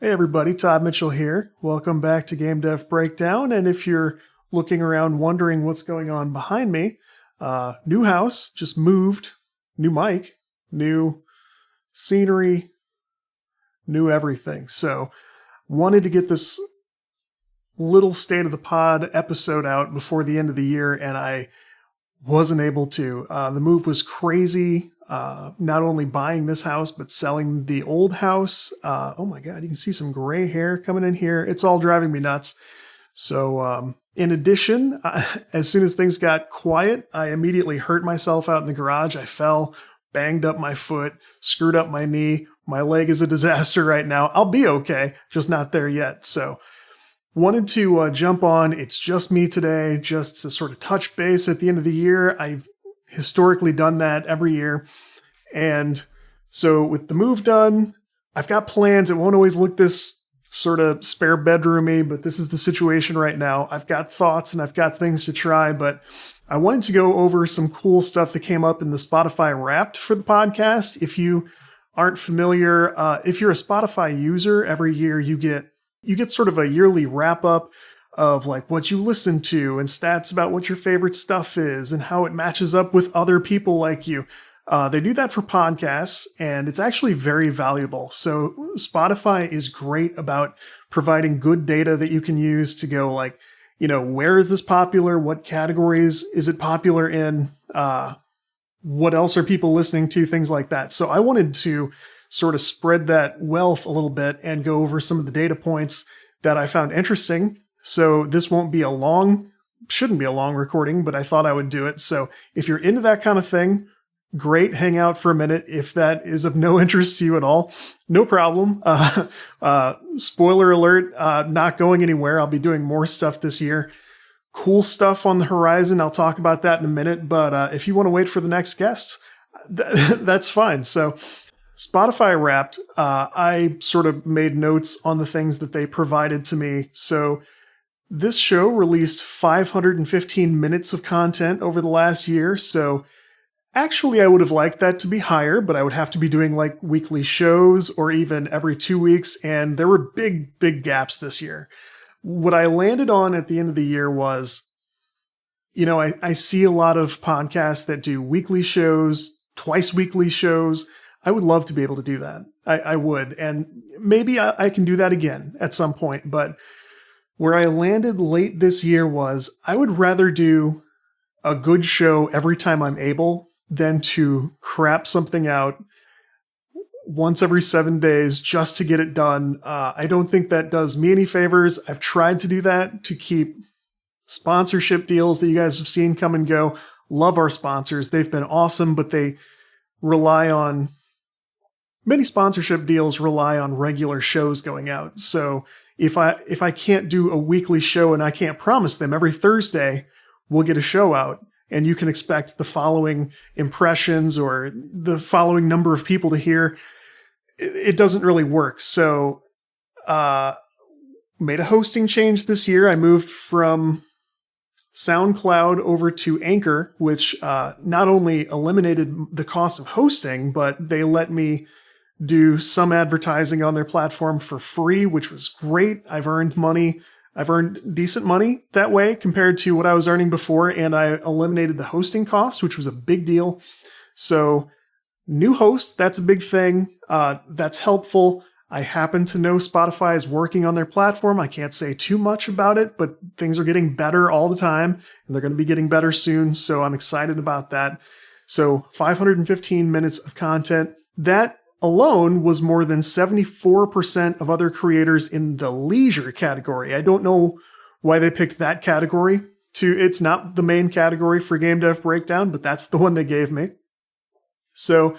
Hey everybody, Todd Mitchell here. Welcome back to GameDev Breakdown. And if you're looking around wondering what's going on behind me, new house, just moved, new mic, new scenery, new everything. So wanted to get this little State of the Pod episode out before the end of the year, and I wasn't able to. The move was crazy. Not only buying this house, but selling the old house. Oh my God, you can see some gray hair coming in here. It's all driving me nuts. So in addition, as soon as things got quiet, I immediately hurt myself out in the garage. I fell, banged up my foot, screwed up my knee. My leg is a disaster right now. I'll be okay, just not there yet. So wanted to jump on. It's just me today, just to sort of touch base at the end of the year. I've historically done that every year. And so with the move done, I've got plans. It won't always look this sort of spare bedroomy, but this is the situation right now. I've got thoughts and I've got things to try, but I wanted to go over some cool stuff that came up in the Spotify Wrapped for the podcast. If you aren't familiar, if you're a Spotify user, every year you get sort of a yearly wrap up of like what you listen to and stats about what your favorite stuff is and how it matches up with other people like you. They do that for podcasts, and it's actually very valuable. So Spotify is great about providing good data that you can use to go like, where is this popular? What categories is it popular in? What else are people listening to? Things like that. So I wanted to sort of spread that wealth a little bit and go over some of the data points that I found interesting. So this shouldn't be a long recording, but I thought I would do it. So if you're into that kind of thing, great, hang out for a minute. If that is of no interest to you at all, no problem. Spoiler alert, not going anywhere. I'll be doing more stuff this year. Cool stuff on the horizon. I'll talk about that in a minute. But if you want to wait for the next guest, that's fine. So Spotify Wrapped, I sort of made notes on the things that they provided to me. So this show released 515 minutes of content over the last year. So actually, I would have liked that to be higher, but I would have to be doing like weekly shows or even every 2 weeks. And there were big, big gaps this year. What I landed on at the end of the year was, I see a lot of podcasts that do weekly shows, twice weekly shows. I would love to be able to do that. I would. And maybe I can do that again at some point. But where I landed late this year was I would rather do a good show every time I'm able than to crap something out once every 7 days just to get it done. I don't think that does me any favors. I've tried to do that to keep sponsorship deals that you guys have seen come and go. Love our sponsors. They've been awesome, but many sponsorship deals rely on regular shows going out. So if I can't do a weekly show and I can't promise them every Thursday we'll get a show out and you can expect the following impressions or the following number of people to hear, it doesn't really work. So made a hosting change this year. I moved from SoundCloud over to Anchor, which not only eliminated the cost of hosting, but they let me do some advertising on their platform for free, which was great. I've earned decent money that way compared to what I was earning before, and I eliminated the hosting cost, which was a big deal. So new hosts, that's a big thing. That's helpful. I happen to know Spotify is working on their platform. I can't say too much about it, but things are getting better all the time, and they're going to be getting better soon. So I'm excited about that. So 515 minutes of content. That alone was more than 74% of other creators in the leisure category. I don't know why they picked that category. It's not the main category for GameDev Breakdown, but that's the one they gave me. So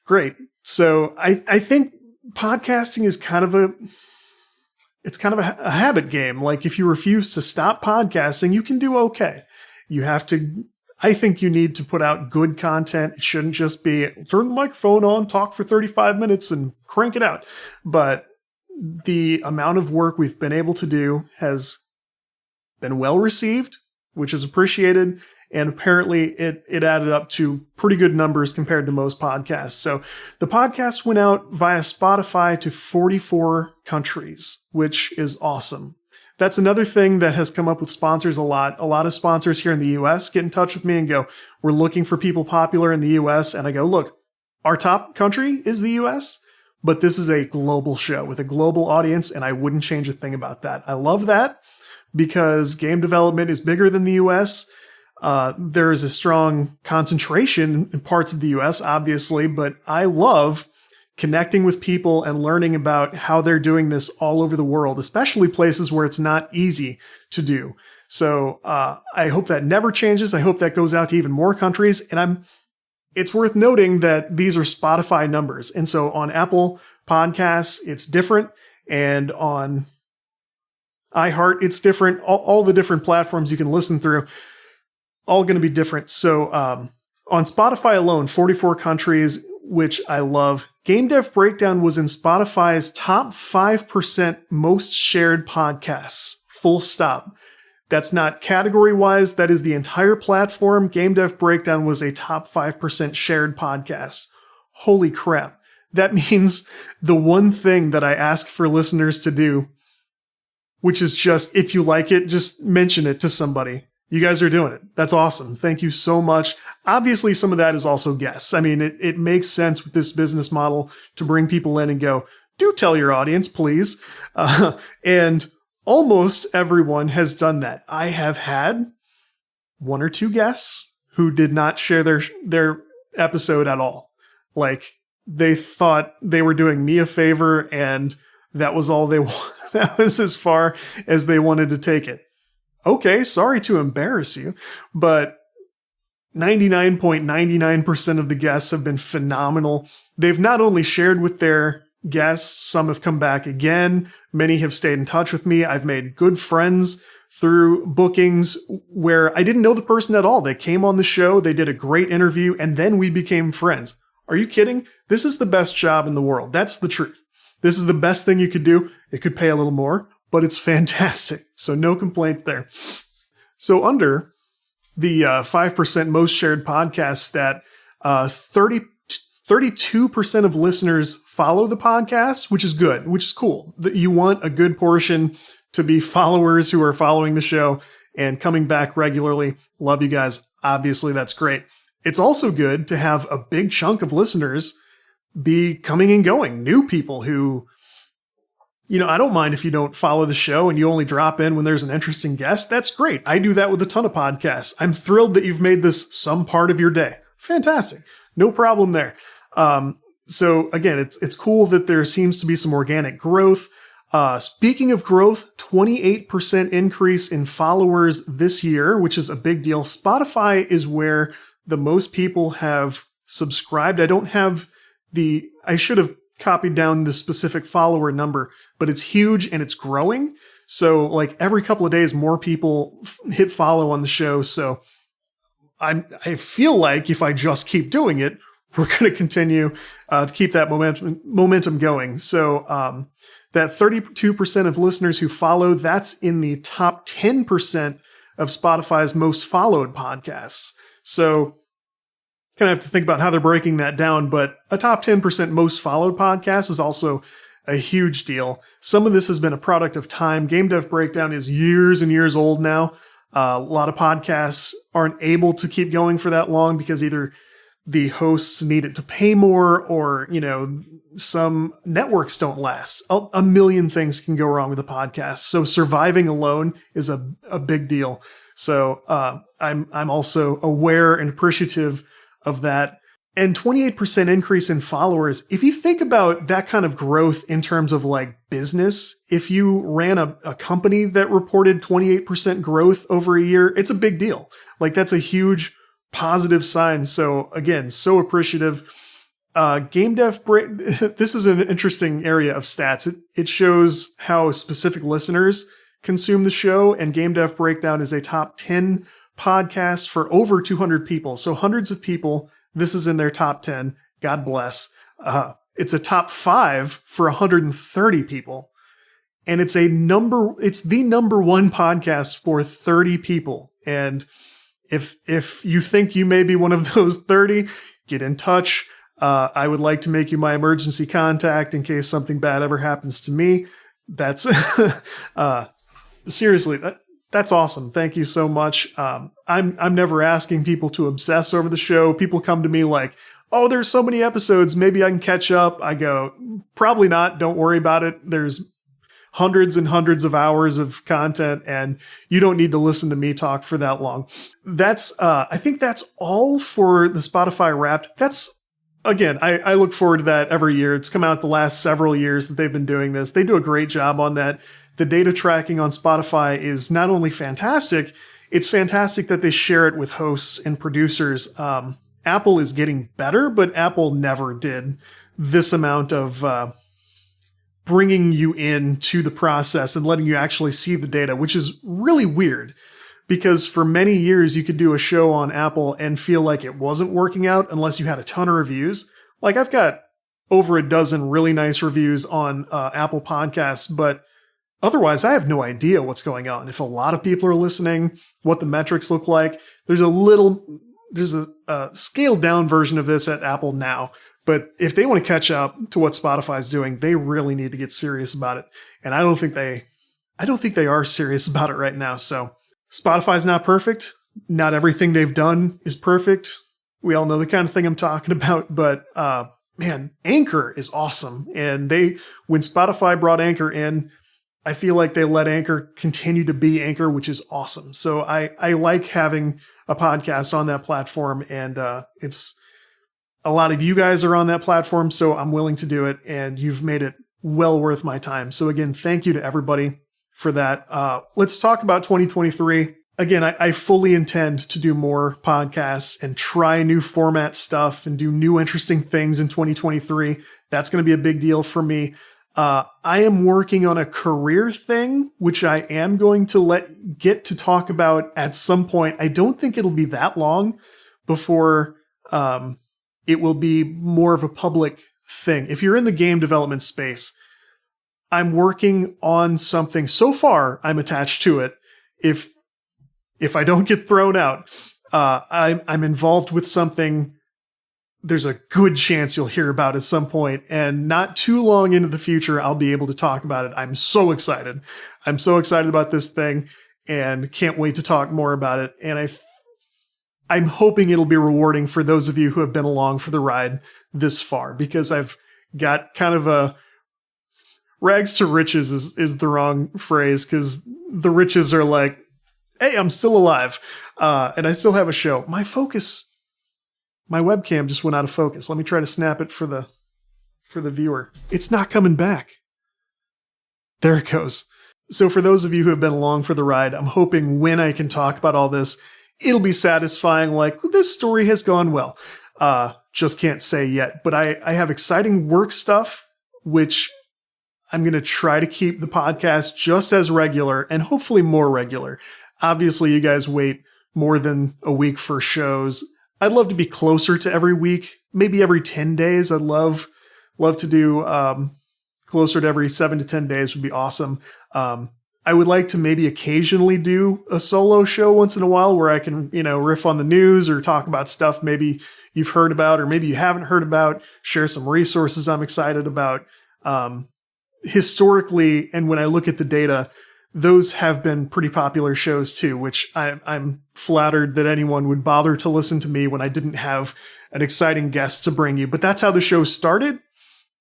great. So I think podcasting is kind of a habit game. Like if you refuse to stop podcasting, you can do okay. I think you need to put out good content. It shouldn't just be turn the microphone on, talk for 35 minutes and crank it out. But the amount of work we've been able to do has been well received. which is appreciated. And apparently it added up to pretty good numbers compared to most podcasts. So the podcast went out via Spotify to 44 countries, which is awesome. That's another thing that has come up with sponsors a lot. A lot of sponsors here in the US get in touch with me and go, we're looking for people popular in the US. And I go, look, our top country is the US, but this is a global show with a global audience, and I wouldn't change a thing about that. I love that because game development is bigger than the US. There is a strong concentration in parts of the US, obviously, but I love connecting with people and learning about how they're doing this all over the world, especially places where it's not easy to do. So I hope that never changes. I hope that goes out to even more countries. And it's worth noting that these are Spotify numbers. And so on Apple Podcasts, it's different. And on iHeart, it's different. All the different platforms you can listen through, all going to be different. So on Spotify alone, 44 countries, which I love. GameDev Breakdown was in Spotify's top 5% most shared podcasts. Full stop. That's not category-wise. That is the entire platform. GameDev Breakdown was a top 5% shared podcast. Holy crap. That means the one thing that I ask for listeners to do, which is just, if you like it, just mention it to somebody. You guys are doing it. That's awesome. Thank you so much. Obviously, some of that is also guests. I mean, it makes sense with this business model to bring people in and go, do tell your audience, please. And almost everyone has done that. I have had one or two guests who did not share their episode at all. Like, they thought they were doing me a favor, and that was all they wanted. That was as far as they wanted to take it. Okay, sorry to embarrass you, but 99.99% of the guests have been phenomenal. They've not only shared with their guests, some have come back again. Many have stayed in touch with me. I've made good friends through bookings where I didn't know the person at all. They came on the show, they did a great interview, and then we became friends. Are you kidding? This is the best job in the world. That's the truth. This is the best thing you could do. It could pay a little more, but it's fantastic. So no complaints there. So under the 5% most shared podcast stat, 32% of listeners follow the podcast, which is good, which is cool. You want a good portion to be followers who are following the show and coming back regularly. Love you guys. Obviously, that's great. It's also good to have a big chunk of listeners be coming and going. New people who, I don't mind if you don't follow the show and you only drop in when there's an interesting guest. That's great. I do that with a ton of podcasts. I'm thrilled that you've made this some part of your day. Fantastic. No problem there. So again, it's cool that there seems to be some organic growth. Speaking of growth, 28% increase in followers this year, which is a big deal. Spotify is where the most people have subscribed. I don't have I should have copied down the specific follower number, but it's huge and it's growing. So like every couple of days, more people hit follow on the show. So I feel like if I just keep doing it, we're going to continue to keep that momentum going. So that 32% of listeners who follow, that's in the top 10% of Spotify's most followed podcasts. So kind of have to think about how they're breaking that down, but a top 10% most followed podcast is also a huge deal. Some of this has been a product of time. GameDev Breakdown is years and years old now. A lot of podcasts aren't able to keep going for that long because either the hosts need it to pay more or, some networks don't last. A million things can go wrong with a podcast. So surviving alone is a big deal. So I'm also aware and appreciative of that. And 28% increase in followers. If you think about that kind of growth in terms of like business, if you ran a company that reported 28% growth over a year, it's a big deal. Like that's a huge positive sign. So again, so appreciative. This is an interesting area of stats. It shows how specific listeners consume the show, and GameDev Breakdown is a top 10 podcast for over 200 people. So hundreds of people. This is in their top 10. God bless. It's a top 5 for 130 people. And it's the number one podcast for 30 people And if you think you may be one of those 30, get in touch. I would like to make you my emergency contact in case something bad ever happens to me. That's seriously, that's awesome. Thank you so much. I'm never asking people to obsess over the show. People come to me like, oh, there's so many episodes, maybe I can catch up. I go, probably not. Don't worry about it. There's hundreds and hundreds of hours of content, and you don't need to listen to me talk for that long. I think that's all for the Spotify Wrapped. Again, I look forward to that every year. It's come out the last several years that they've been doing this. They do a great job on that. The data tracking on Spotify is not only fantastic, it's fantastic that they share it with hosts and producers. Apple is getting better, but Apple never did this amount of bringing you into the process and letting you actually see the data, which is really weird. Because for many years, you could do a show on Apple and feel like it wasn't working out unless you had a ton of reviews. Like I've got over a dozen really nice reviews on Apple Podcasts, but otherwise I have no idea what's going on. If a lot of people are listening, what the metrics look like. There's a scaled down version of this at Apple now. But if they want to catch up to what Spotify's doing, they really need to get serious about it. And I don't think they are serious about it right now. So Spotify's not perfect. Not everything they've done is perfect. We all know the kind of thing I'm talking about, but man, Anchor is awesome. And when Spotify brought Anchor in, I feel like they let Anchor continue to be Anchor, which is awesome. So I like having a podcast on that platform, and it's a lot of you guys are on that platform, so I'm willing to do it, and you've made it well worth my time. So again, thank you to everybody for that. Let's talk about 2023. Again, I fully intend to do more podcasts and try new format stuff and do new interesting things in 2023. That's going to be a big deal for me. I am working on a career thing, which I am going to get to talk about at some point. I don't think it'll be that long before it will be more of a public thing. If you're in the game development space, I'm working on something. So far, I'm attached to it. If I don't get thrown out, I'm involved with something. There's a good chance you'll hear about at some point, and not too long into the future, I'll be able to talk about it. I'm so excited. I'm so excited about this thing and can't wait to talk more about it. And I'm hoping it'll be rewarding for those of you who have been along for the ride this far, because I've got kind of a rags to riches is the wrong phrase, because the riches are like, hey, I'm still alive. And I still have a show. My webcam just went out of focus. Let me try to snap it for the viewer. It's not coming back. There it goes. So for those of you who have been along for the ride, I'm hoping when I can talk about all this, it'll be satisfying, like, this story has gone well. Just can't say yet. But I have exciting work stuff, which I'm going to try to keep the podcast just as regular and hopefully more regular. Obviously, you guys wait more than a week for shows. I'd love to be closer to every week, maybe every 10 days. I'd love to do closer to every 7 to 10 days would be awesome. I would like to maybe occasionally do a solo show once in a while where I can, riff on the news or talk about stuff maybe you've heard about or maybe you haven't heard about, share some resources I'm excited about. Historically, and when I look at the data, those have been pretty popular shows too, which I'm flattered that anyone would bother to listen to me when I didn't have an exciting guest to bring you. But that's how the show started.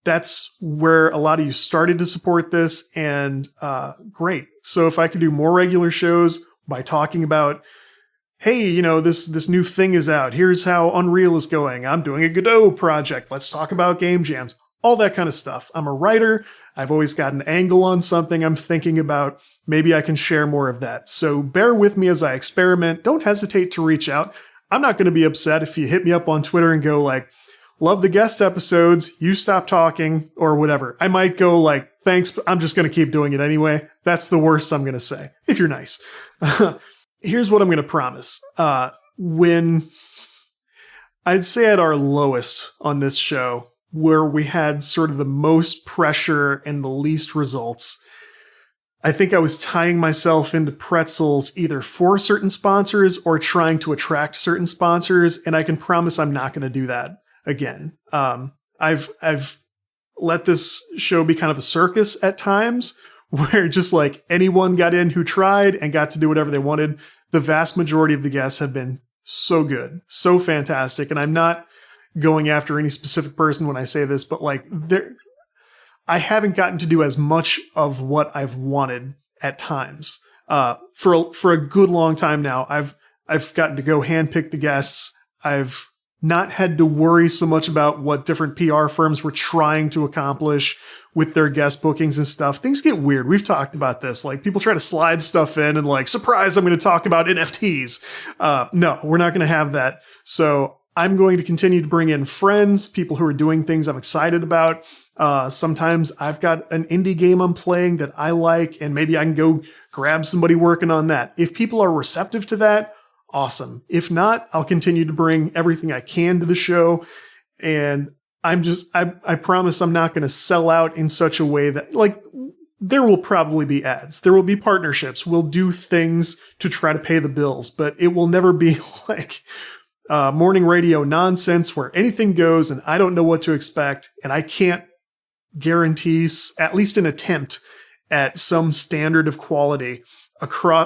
That's where a lot of you started to support this, and great. So if I could do more regular shows by talking about, hey, this new thing is out. Here's how Unreal is going. I'm doing a Godot project. Let's talk about game jams. All that kind of stuff. I'm a writer. I've always got an angle on something I'm thinking about. Maybe I can share more of that. So bear with me as I experiment. Don't hesitate to reach out. I'm not going to be upset if you hit me up on Twitter and go like, love the guest episodes, you stop talking, or whatever. I might go like, thanks, but I'm just going to keep doing it anyway. That's the worst I'm going to say, if you're nice. Here's what I'm going to promise. When I'd say at our lowest on this show, where we had sort of the most pressure and the least results, I think I was tying myself into pretzels either for certain sponsors or trying to attract certain sponsors. And I can promise I'm not going to do that again. I've let this show be kind of a circus at times where just like anyone got in who tried and got to do whatever they wanted. The vast majority of the guests have been so good, so fantastic. And I'm not going after any specific person when I say this, but like I haven't gotten to do as much of what I've wanted at times. For a good long time now, I've gotten to go handpick the guests. I've not had to worry so much about what different PR firms were trying to accomplish with their guest bookings and stuff. Things get weird. We've talked about this. Like people try to slide stuff in and like, surprise, I'm going to talk about NFTs. No, we're not going to have that. So I'm going to continue to bring in friends, people who are doing things I'm excited about. Sometimes I've got an indie game I'm playing that I like, and maybe I can go grab somebody working on that. If people are receptive to that, awesome. If not, I'll continue to bring everything I can to the show. And I promise I'm not going to sell out in such a way that, like, there will probably be ads. There will be partnerships. We'll do things to try to pay the bills, but it will never be like morning radio nonsense where anything goes and I don't know what to expect. And I can't guarantee at least an attempt at some standard of quality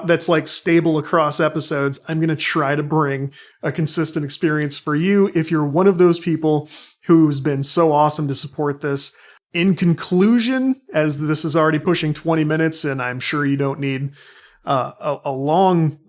that's like stable across episodes. I'm going to try to bring a consistent experience for you if you're one of those people who's been so awesome to support this. In conclusion, as this is already pushing 20 minutes and I'm sure you don't need a long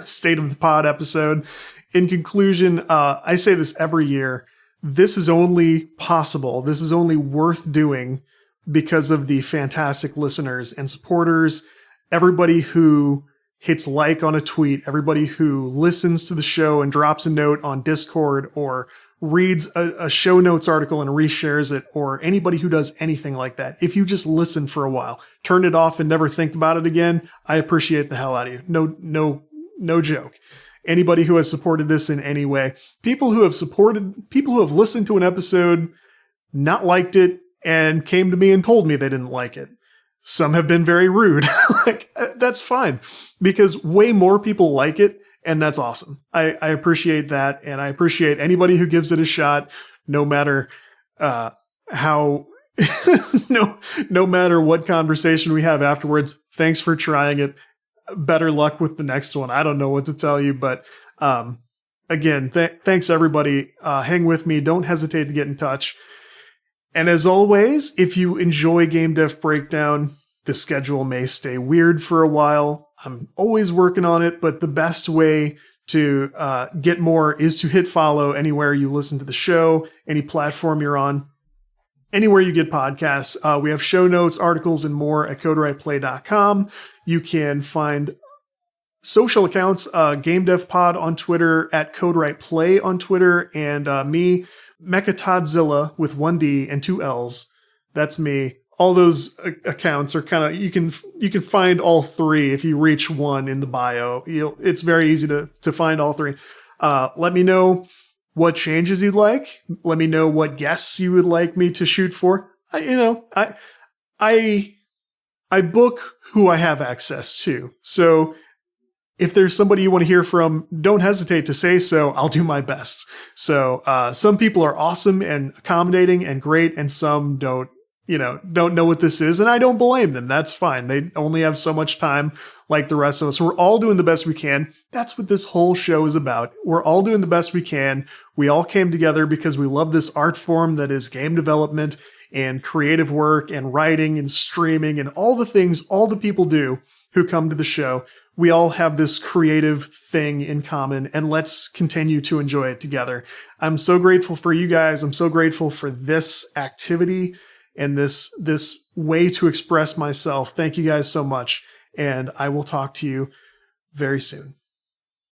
state of the pod episode. In conclusion, I say this every year. This is only possible. This is only worth doing because of the fantastic listeners and supporters, everybody who hits like on a tweet, everybody who listens to the show and drops a note on Discord or reads a show notes article and reshares it, or anybody who does anything like that. If you just listen for a while, turn it off and never think about it again, I appreciate the hell out of you. No joke. Anybody who has supported this in any way, people who have listened to an episode, not liked it, and came to me and told me they didn't like it. Some have been very rude. Like, that's fine because way more people like it. And that's awesome. I appreciate that. And I appreciate anybody who gives it a shot, no matter how, no matter what conversation we have afterwards. Thanks for trying it. Better luck with the next one. I don't know what to tell you, but again, thanks everybody. Hang with me. Don't hesitate to get in touch. And as always, if you enjoy Game Dev Breakdown, the schedule may stay weird for a while. I'm always working on it, but the best way to get more is to hit follow anywhere you listen to the show, any platform you're on, anywhere you get podcasts. We have show notes, articles, and more at CodeWritePlay.com. You can find social accounts, GameDevPod on Twitter, at CodeWritePlay on Twitter, and me, Mechatodzilla with 1D and 2 L's. That's me. All those accounts are kind of, you can find all three if you reach one in the bio. It's very easy to find all three. Let me know what changes you'd like. Let me know what guests you would like me to shoot for. I book who I have access to. So if there's somebody you want to hear from, don't hesitate to say so. I'll do my best. So some people are awesome and accommodating and great, and some don't know what this is, and I don't blame them. That's fine. They only have so much time like the rest of us. We're all doing the best we can. That's what this whole show is about. We're all doing the best we can. We all came together because we love this art form that is game development and creative work and writing and streaming and all the things all the people do who come to the show. We all have this creative thing in common, and let's continue to enjoy it together. I'm so grateful for you guys. I'm so grateful for this activity and this way to express myself. Thank you guys so much. And I will talk to you very soon.